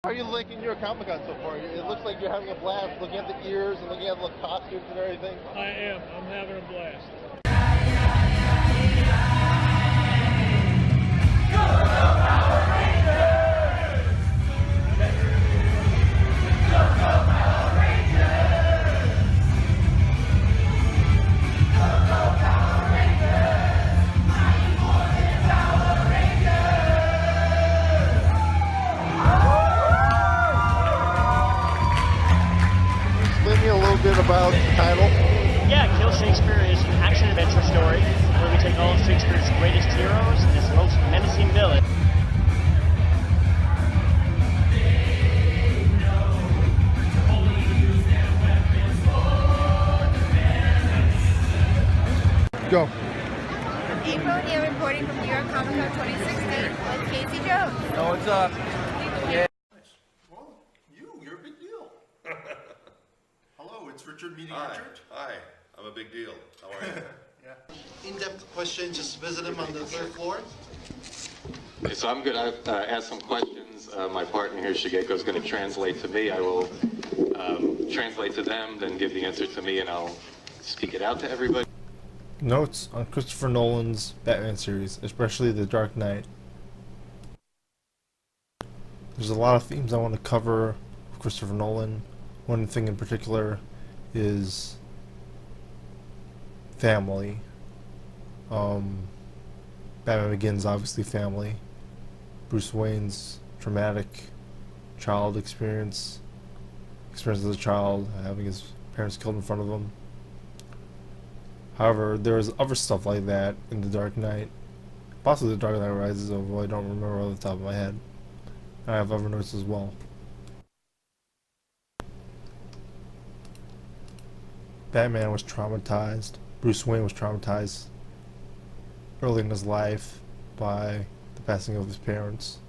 How are you liking your Comic Con so far? It looks like you're having a blast looking at the ears and looking at the costumes and everything. I am. I'm having a blast. Explain me a little bit about the title. Yeah, Kill Shakespeare is an action-adventure story where we take all of Shakespeare's greatest heroes and his most menacing villain. Go. I'm April O'Neil reporting from New York Comic Con 2016 with Casey Jones. Oh, what's up? Yeah. Well, you're a big deal. Hello, it's Richard meeting Hi. Richard. Hi. I'm a big deal. How are you? In-depth question, just visit him on the third floor. Okay, so I'm going to ask some questions. My partner here, Shigeko, is going to translate to me. I will translate to them, then give the answer to me, and I'll speak it out to everybody. Notes on Christopher Nolan's Batman series, especially The Dark Knight. There's a lot of themes I want to cover with Christopher Nolan. One thing in particular is family. Batman Begins, obviously family. Bruce Wayne's traumatic child experience as a child, having his parents killed in front of him. However, there's other stuff like that in The Dark Knight. Possibly The Dark Knight Rises, although I don't remember off the top of my head. I have other notes as well. Batman was traumatized. Bruce Wayne was traumatized early in his life by the passing of his parents.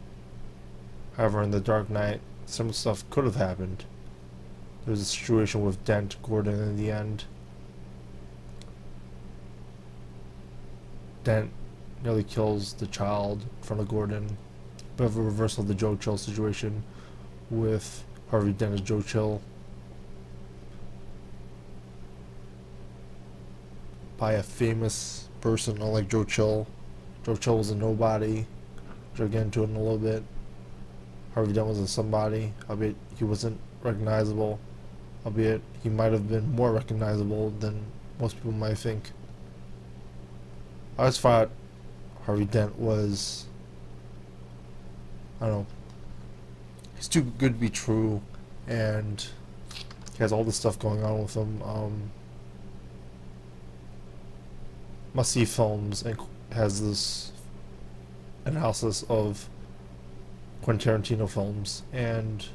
However, in The Dark Knight, some stuff could have happened. There was a situation with Dent Gordon in the end. Dent nearly kills the child in front of Gordon. Bit of a reversal of the Joe Chill situation with Harvey Dent as Joe Chill. By a famous person, unlike Joe Chill. Joe Chill was a nobody, which I'll get into in a little bit. Harvey Dent was a somebody, albeit he wasn't recognizable, albeit he might have been more recognizable than most people might think. I always thought Harvey Dent was, I don't know, he's too good to be true, and he has all this stuff going on with him. Must-see films and has this analysis of Quentin Tarantino films and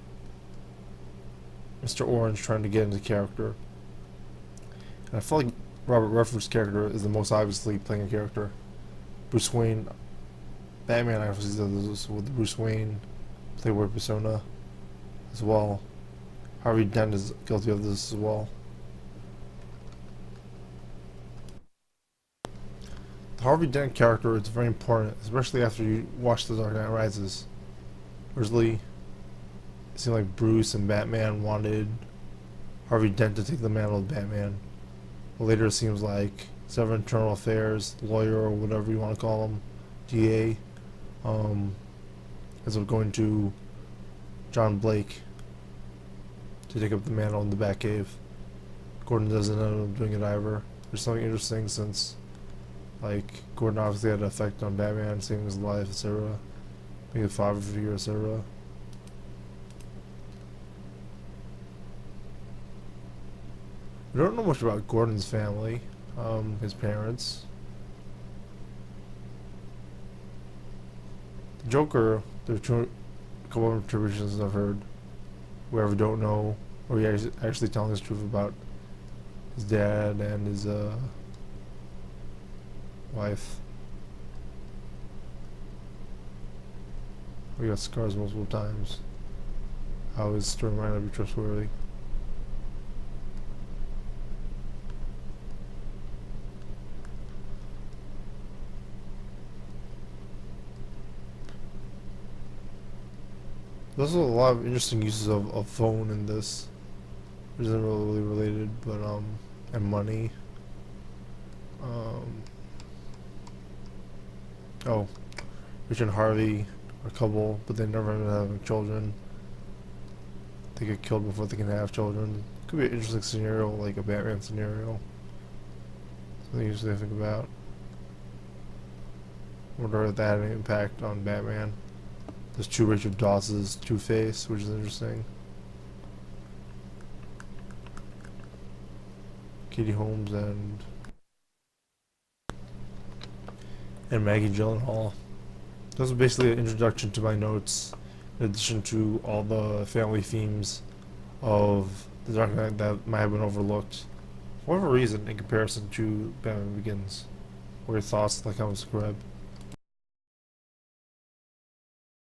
Mr. Orange trying to get into character. And I feel like Robert Redford's character is the most obviously playing a character. Bruce Wayne, Batman obviously does this with Bruce Wayne playboy persona as well. Harvey Dent is guilty of this as well. The Harvey Dent character is very important, especially after you watch The Dark Knight Rises. Originally, it seemed like Bruce and Batman wanted Harvey Dent to take the mantle of Batman. But later it seems like Seven Internal Affairs, lawyer or whatever you want to call him, DA, ends up going to John Blake to take up the mantle in the Batcave. Gordon doesn't end up doing it either. There's something interesting since, like, Gordon obviously had an effect on Batman, saving his life, etc. Being a father figure, etc. We don't know much about Gordon's family, his parents. The Joker, there's a couple of interpretations I've heard. We ever don't know, or he actually telling us the truth about his dad and his wife. We got scars multiple times. How his story might not be trustworthy. There's also a lot of interesting uses of phone in this, which isn't really related, but and money. Oh, Richard and Harvey are a couple, but they never ended up having children. They get killed before they can have children. Could be an interesting scenario, like a Batman scenario. Something usually I think about. Wonder if that had an impact on Batman. There's two Richard Daws's Two-Face, which is interesting. Katie Holmes and Maggie Gyllenhaal. This was basically an introduction to my notes, in addition to all the family themes of The Dark Knight that might have been overlooked, for whatever reason, in comparison to Batman Begins. What are your thoughts? Like, comments, subscribe.